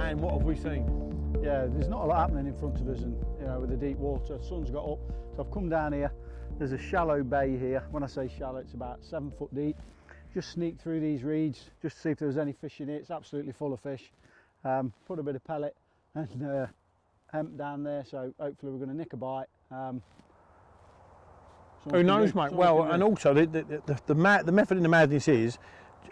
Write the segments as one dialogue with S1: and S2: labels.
S1: And what have we seen?
S2: Yeah, there's not a lot happening in front of us, and you know, with the deep water, the sun's got up. So I've come down here. There's a shallow bay here. When I say shallow, it's about 7 foot deep. Just sneak through these reeds just to see if there was any fish in it. It's absolutely full of fish. Put a bit of pellet and hemp down there, so hopefully we're going to nick a bite.
S1: Who knows, mate? Well, and also the method in the madness is,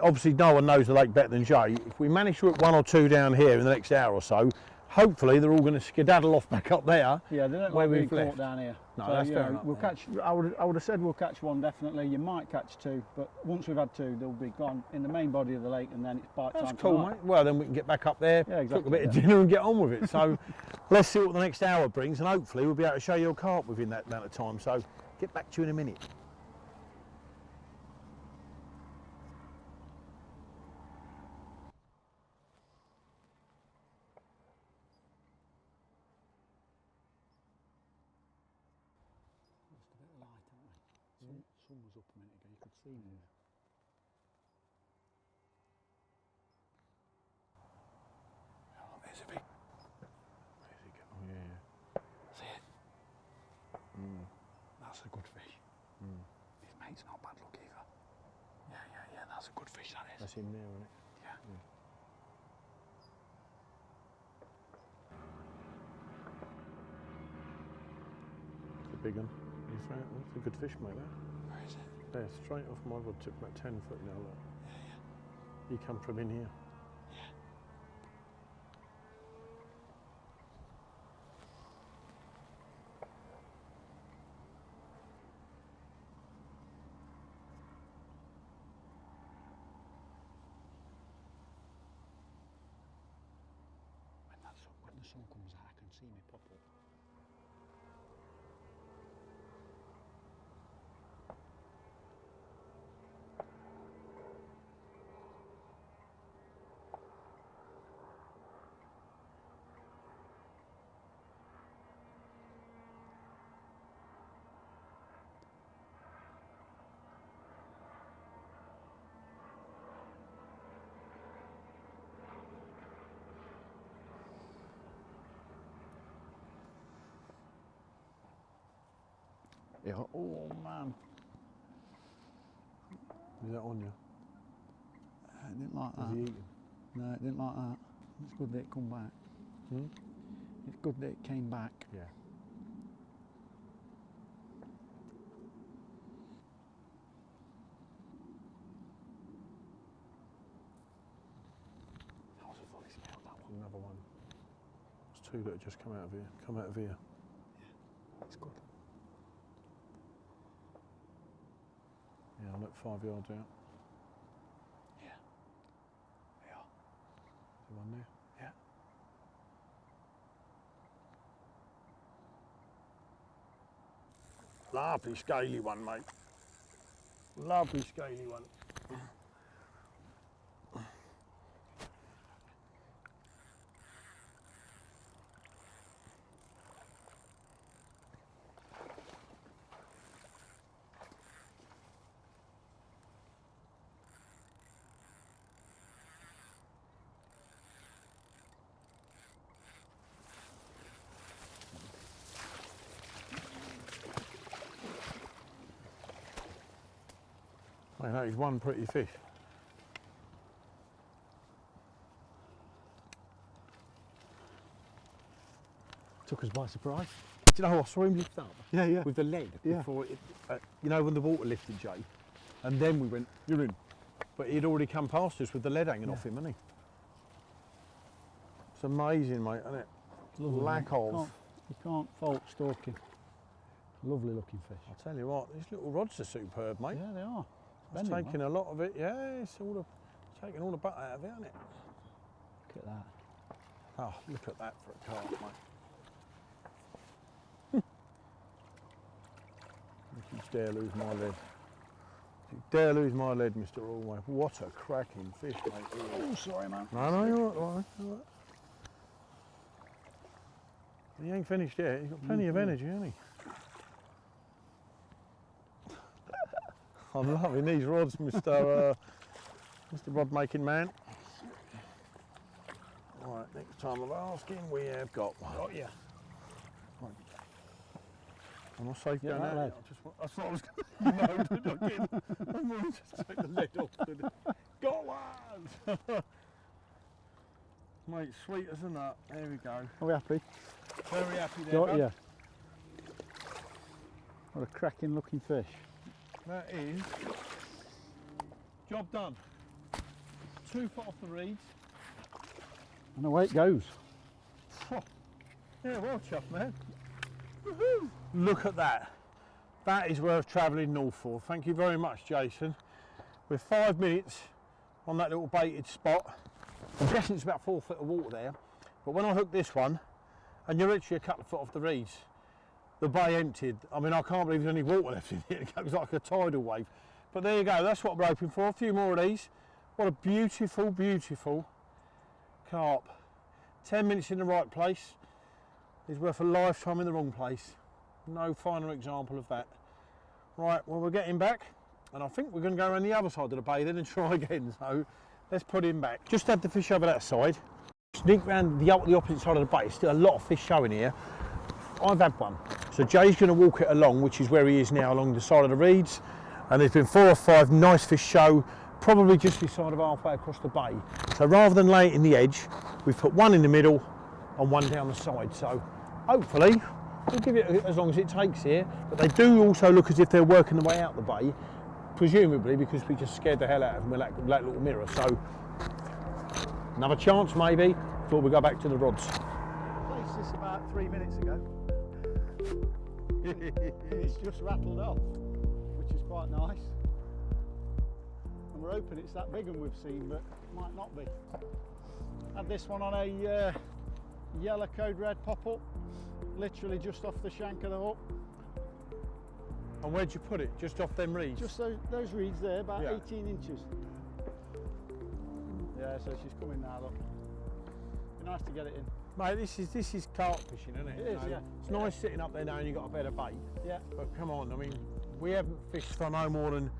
S1: obviously no one knows the lake better than Jay. If we manage to hook 1 or 2 down here in the next hour or so, hopefully they're all going to skedaddle off back up there.
S2: Yeah, they don't
S1: where
S2: like being
S1: we've
S2: caught
S1: left.
S2: down here.
S1: No,
S2: so,
S1: that's
S2: you
S1: fair
S2: know,
S1: enough.
S2: we'll catch. I would have said we'll catch 1 definitely. You might catch 2, but once we've had 2, they'll be gone in the main body of the lake, and then it's bite time.
S1: That's cool,
S2: tonight.
S1: mate. Well, then we can get back up there,
S2: Yeah, exactly,
S1: cook a bit of
S2: yeah.
S1: dinner and get on with it. So let's see what the next hour brings, and hopefully we'll be able to show you a carp within that amount of time. So get back to you in a minute.
S2: Lost a bit of light, haven't we? Sun was up a minute ago. You could see me.
S1: Oh, there's a big. Where's he going? Oh, yeah.
S2: See it? That's a good fish. His mate's not bad luck either. Yeah. That's a good fish. That is.
S1: That's him there, isn't it?
S2: Yeah.
S1: It's a big one. That's a good fish, mate. That.
S2: Where is it?
S1: There, straight off my rod tip, about 10 foot now. Look.
S2: Yeah.
S1: He come from in here.
S2: When the sun comes out, I can see me pop up. Yeah. Oh man.
S1: Is that on you?
S2: It didn't like
S1: Is
S2: that.
S1: he eating?
S2: No, it didn't like that. It's good that it come back. It's good that it came back.
S1: Yeah.
S2: That was a fully scaled, that one.
S1: Another one. There's 2 that have just come out of here. Come out of here.
S2: It's good.
S1: Yeah, look, 5 yards out.
S2: Yeah. They are.
S1: Is one there?
S2: Yeah.
S1: Lovely scaly one, mate. Lovely scaly one. I know, he's one pretty fish.
S2: Took us by surprise.
S1: Do you know, I saw him lift up
S2: Yeah.
S1: with the lead
S2: Yeah.
S1: before it, you know, when the water lifted, Jay, and then we went, you're in. But he'd already come past us with the lead hanging off him, hadn't he? It's amazing, mate, isn't it? Lack of.
S2: You can't fault stalking. Lovely looking fish.
S1: I'll tell you what, these little rods are superb, mate.
S2: Yeah, they are.
S1: It's
S2: Bending
S1: taking a lot of it, yeah, it's taking all the butt out of it, isn't it?
S2: Look at that.
S1: Oh, look at that for a carp, mate. If you dare lose my lead. If you dare lose my lead, Mr. Allway. What a cracking fish, mate.
S2: Oh, sorry, man.
S1: No, you're all right, you're all right. He ain't finished yet. He's got plenty of energy, hasn't he? I'm loving these rods, Mr. Rod making man. Right, next time I'm asking, we have got one.
S2: Got you.
S1: Am I safe
S2: Yeah,
S1: down
S2: that
S1: there?
S2: lad.
S1: I thought I was going to... No, not again. I'm going to just take the lid off. Got one! Mate, sweet as a nut. There we go.
S2: Are we happy?
S1: Very happy there,
S2: Got
S1: bud.
S2: you. What a cracking looking fish.
S1: That is job done. 2 foot off the reeds.
S2: And away it goes.
S1: Yeah, well chuffed, man. Woohoo! Look at that. That is worth travelling north for. Thank you very much, Jason. We're 5 minutes on that little baited spot. I'm guessing it's about 4 foot of water there. But when I hooked this one, and you're literally a couple of foot off the reeds, the bay emptied. I mean, I can't believe there's any water left in it. It goes like a tidal wave. But there you go, that's what we're hoping for. A few more of these. What a beautiful, beautiful carp. 10 minutes in the right place is worth a lifetime in the wrong place. No finer example of that. Right, well, we're getting back, and I think we're going to go around the other side of the bay then and try again. So let's put him back. Just had the fish over that side. Sneak round the opposite side of the bay. Still a lot of fish showing here. I've had one. So Jay's going to walk it along, which is where he is now, along the side of the reeds. And there's been 4 or 5 nice fish show, probably just this side of halfway across the bay. So rather than lay it in the edge, we've put one in the middle and one down the side. So hopefully we'll give it as long as it takes here. But they do also look as if they're working their way out the bay, presumably because we just scared the hell out of them with that little mirror. So another chance maybe before we go back to the rods.
S2: Placed this about 3 minutes ago. It's just rattled off, which is quite nice. And we're hoping it's that big one we've seen, but it might not be. Had this one on a yellow code red pop-up, literally just off the shank of the hook.
S1: And where'd you put it? Just off them reeds?
S2: Just those reeds there, about
S1: Yeah.
S2: 18 inches. Yeah, so she's coming now, look. Be nice to get it in.
S1: Mate, this is carp fishing, isn't it?
S2: It is,
S1: You know,
S2: yeah.
S1: It's nice sitting up there now and you've got a better bait.
S2: Yeah.
S1: But come on, I mean, we haven't fished for no more than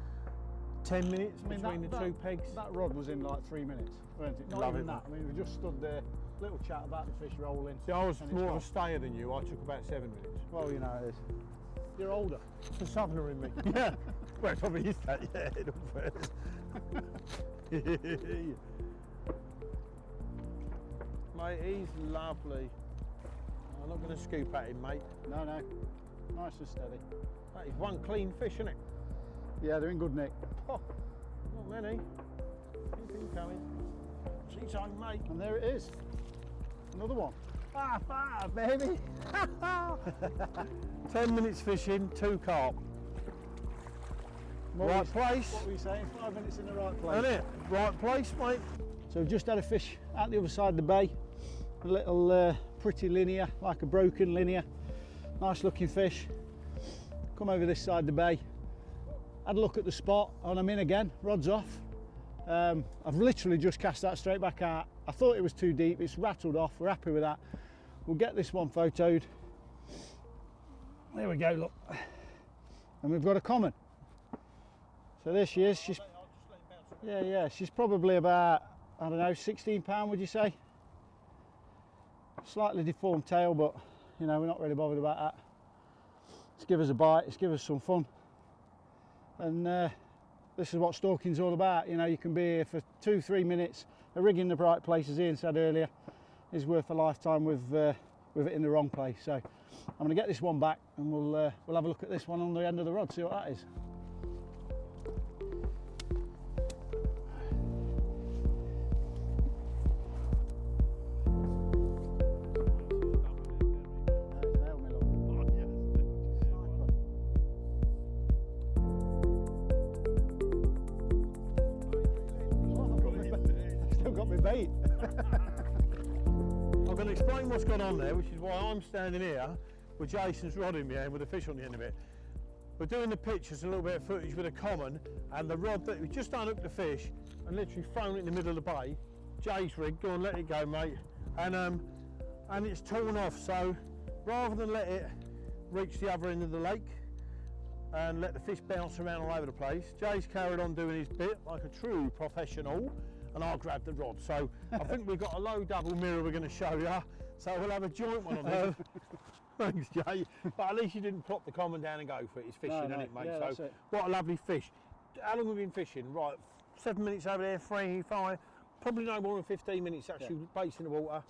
S1: 10 minutes between the two pegs.
S2: That rod was in like 3 minutes, wasn't it? Not
S1: Love
S2: even
S1: it,
S2: that. I mean, we just stood there, little chat about the fish rolling.
S1: See, I was
S2: and it's
S1: more of a
S2: gone.
S1: stayer than you. I took about 7 minutes.
S2: Well, you know it is. You're older.
S1: It's the southerner in me. Yeah. Well, it probably is that, yeah, in all fairness. Mate, he's lovely. I'm not going to scoop at him, mate.
S2: No, no. Nice and steady.
S1: That is one clean fish, isn't it?
S2: Yeah, they're in good nick.
S1: Oh, not many. Keep him coming. She's on, mate.
S2: And there it is. Another one.
S1: Ah, baby. 10 minutes fishing, 2 carp. Right place.
S2: What were you saying? 5 minutes in the right place.
S1: Isn't it? Right place, mate.
S2: So we've just had a fish out the other side of the bay. A little pretty linear, like a broken linear. Nice looking fish. Come over this side of the bay. Had a look at the spot and I'm in again, rod's off. I've literally just cast that straight back out. I thought it was too deep, it's rattled off, we're happy with that. We'll get this one photoed. There we go, look. And we've got a common. So there she is. She's probably about, I don't know, 16 pound, would you say? Slightly deformed tail, but you know, we're not really bothered about that. Let's give us a bite, let's give us some fun. And this is what stalking's all about. You know, you can be here for 2-3 minutes. A rig in the right place, as Ian said earlier, is worth a lifetime with it in the wrong place. So I'm going to get this one back and we'll have a look at this one on the end of the rod, see what that is. Still got my bait.
S1: I'm going to explain what's gone on there, which is why I'm standing here with Jason's rod in my hand with a fish on the end of it. We're doing the pictures, a little bit of footage with a common, and the rod that we just unhooked the fish and literally thrown it in the middle of the bay. Jay's rig, go on, let it go, mate. And it's torn off, so rather than let it reach the other end of the lake and let the fish bounce around all over the place, Jay's carried on doing his bit like a true professional, and I'll grab the rod. So I think we've got a low double mirror we're going to show you. So we'll have a joint one on this. Thanks, Jay. But at least you didn't plop the common down and go for it. It's fishing, isn't it, mate?
S2: Yeah, that's
S1: so
S2: it.
S1: what a lovely fish. How long have we been fishing? Right, 7 minutes over there, 3, 5, probably no more than 15 minutes actually baits in the water.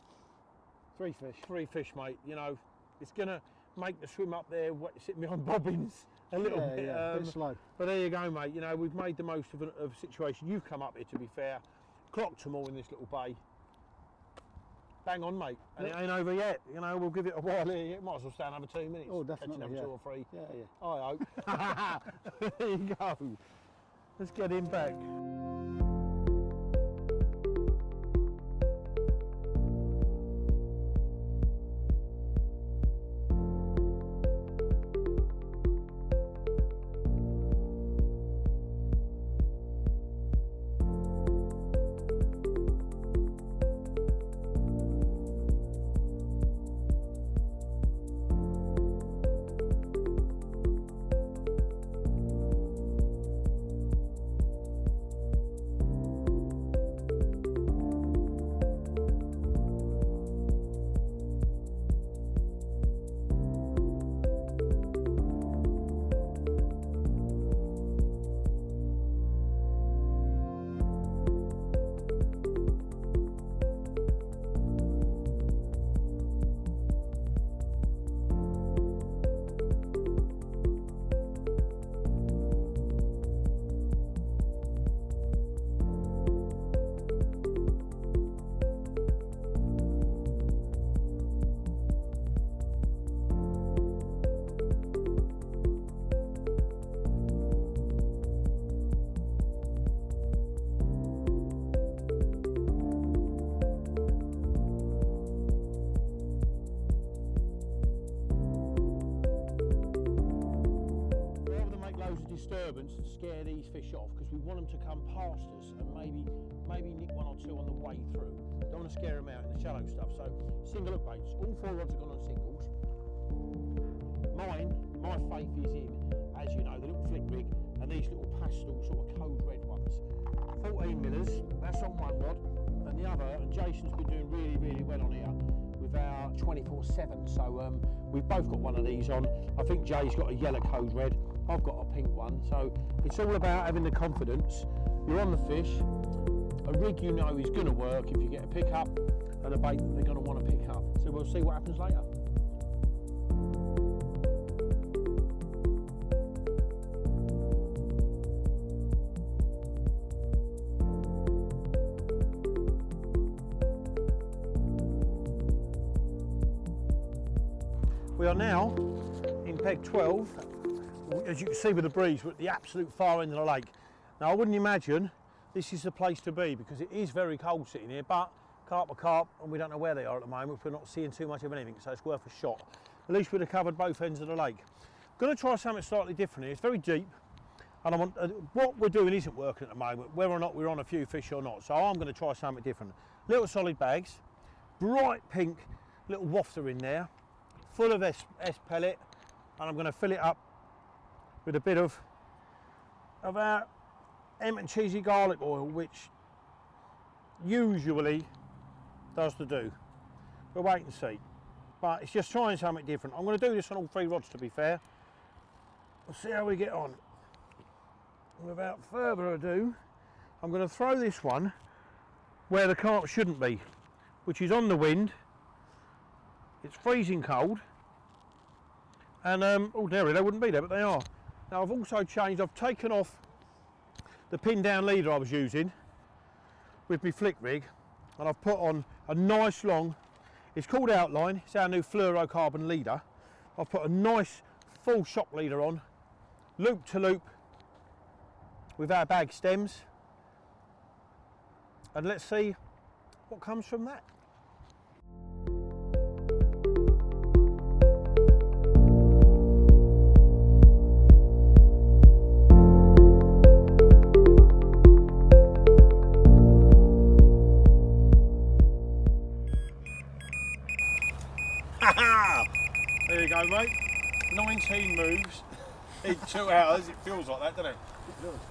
S2: 3 fish.
S1: 3 fish, mate. You know, it's going to make the swim up there sitting behind bobbins a little bit.
S2: Yeah, a bit slow.
S1: But there you go, mate. You know, we've made the most of a situation. You've come up here, to be fair, clocked them all in this little bay. Bang on, mate. And it ain't over yet. You know, we'll give it a while here. It might as well stay another 2 minutes.
S2: Oh, definitely,
S1: Catching up 2 or 3.
S2: Yeah, yeah.
S1: I hope. There you go. Let's get him back. Disturbance and scare these fish off, because we want them to come past us and maybe nick 1 or 2 on the way through. Don't want to scare them out in the shallow stuff. So single hook baits. All 4 rods have gone on singles. My faith is in, as you know, the little flick rig and these little pastel sort of code red ones. 14 millers. That's on one rod, and the other. And Jason's been doing really well on here with our 24/7. So we've both got one of these on. I think Jay's got a yellow code red. I've got a pink one. So it's all about having the confidence. You're on the fish. A rig you know is going to work if you get a pick up and a bait that they're going to want to pick up. So we'll see what happens later. We are now in peg 12. As you can see with the breeze, we're at the absolute far end of the lake. Now I wouldn't imagine this is the place to be, because it is very cold sitting here, but carp are carp and we don't know where they are at the moment. We're not seeing too much of anything, so it's worth a shot. At least we'd have covered both ends of the lake. Going to try something slightly different here. It's very deep, and I want what we're doing isn't working at the moment, whether or not we're on a few fish or not. So I'm going to try something different. Little solid bags, bright pink little wafter in there, full of S pellet, and I'm going to fill it up with a bit of our Emmet cheesy garlic oil, which usually does the do. We'll wait and see. But it's just trying something different. I'm going to do this on all 3 rods, to be fair. We'll see how we get on. Without further ado, I'm going to throw this one where the carp shouldn't be, which is on the wind. It's freezing cold. And ordinarily they wouldn't be there, but they are. Now I've also changed, I've taken off the pin down leader I was using with my flick rig, and I've put on a nice long, it's called Outline, it's our new fluorocarbon leader. I've put a nice full shock leader on, loop to loop with our bag stems, and let's see what comes from that. There you go, mate. 19 moves in 2 hours. It feels like that, doesn't it?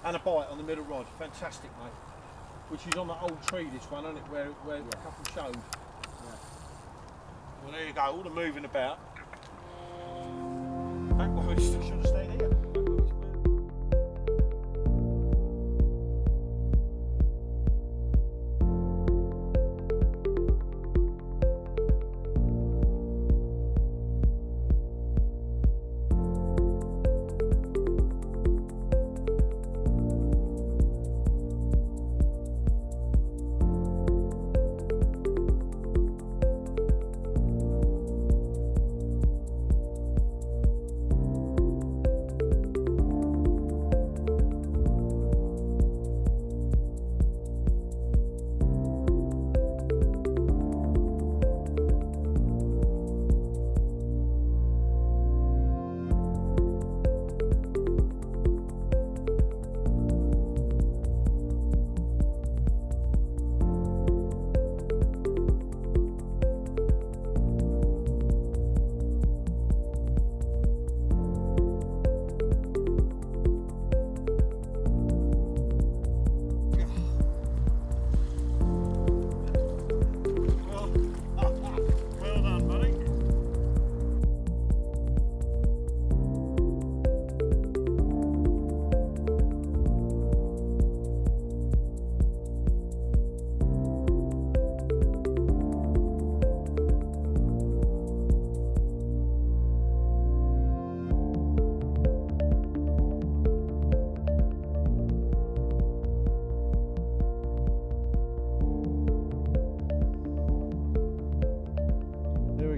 S1: And a bite on the middle rod. Fantastic, mate. which is on that old tree, this one, isn't it, where a couple showed.
S2: Yeah.
S1: Well, there you go, all the moving about. Back where we should have stayed here.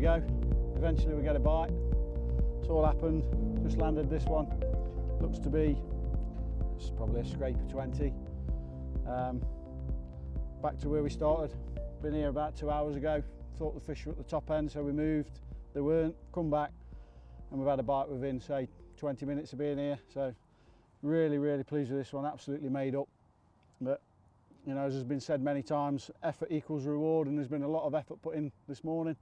S2: Go. Eventually we get a bite. It's all happened. Just landed this one. Looks to be, it's probably a scraper 20. Back to where we started. Been here about 2 hours ago. Thought the fish were at the top end, so we moved. They weren't. Come back, and we've had a bite within, say, 20 minutes of being here. So really, really pleased with this one. Absolutely made up. But you know, as has been said many times, effort equals reward, and there's been a lot of effort put in this morning.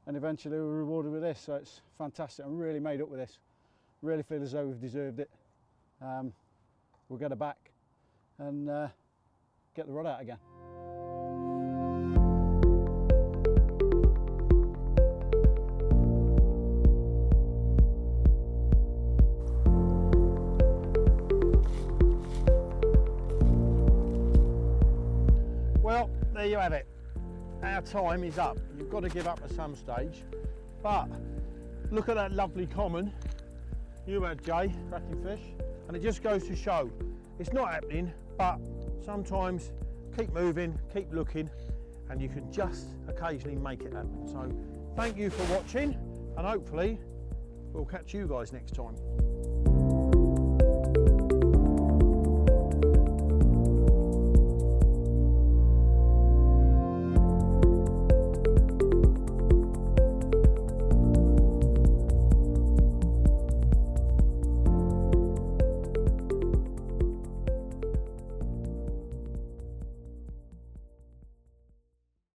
S2: And eventually we're rewarded with this, so it's fantastic. I'm really made up with this. Really feel as though we've deserved it. We'll get her back and get the rod out again. Well, there you have it. Our time is up. You've got to give up at some stage, but look at that lovely common you had, Jay, cracking fish, and it just goes to show it's not happening, but sometimes keep moving, keep looking, and you can just occasionally make it happen. So thank you for watching, and hopefully we'll catch you guys next time.